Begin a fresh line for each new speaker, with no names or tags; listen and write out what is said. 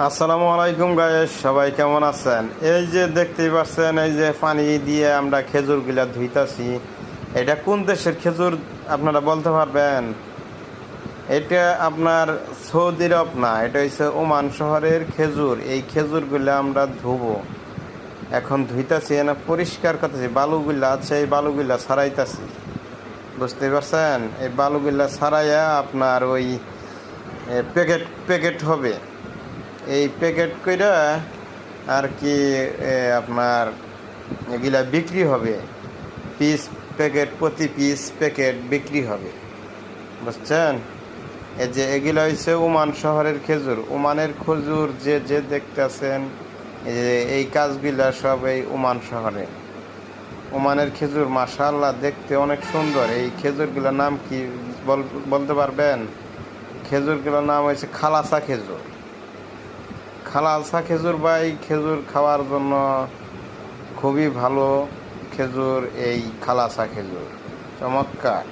আসসালামু আলাইকুম গায়েস, সবাই কেমন আছেন? এই যে দেখতেই পাচ্ছেন, এই যে পানি দিয়ে আমরা খেজুরগুলা ধুইতাছি। এটা কোন দেশের খেজুর আপনারা বলতে পারবেন? এটা আপনার সৌদি আরব না, এটা হচ্ছে ওমান শহরের খেজুর। এই খেজুরগুলা আমরা ধুবো, এখন ধুইতাছি, না পরিষ্কার করতেছি। বালুগুলা আছে, এই বালুগুলা ছাড়াইতাছি, বুঝতে পারছেন? এই বালুগুলা ছাড়াইয়া আপনার ওই প্যাকেট প্যাকেট হবে। এই প্যাকেট কইরা আর কি আপনার এগুলা বিক্রি হবে। পিস প্যাকেট, প্রতি পিস প্যাকেট বিক্রি হবে, বুঝছেন? এই যে এগুলা হচ্ছে ওমান শহরের খেজুর। ওমানের খেজুর যে যে দেখতেছেন, এই যে এই কাজগুলা সব এই ওমান শহরে। ওমানের খেজুর মাশাআল্লাহ দেখতে অনেক সুন্দর। এই খেজুরগুলোর নাম কি বলতে পারবেন? খেজুরগুলোর নাম হচ্ছে খালাসা খেজুর। খালাসা খেজুর বা এই খেজুর খাওয়ার জন্য খুবই ভালো খেজুর, এই খালাসা খেজুর, চমৎকার।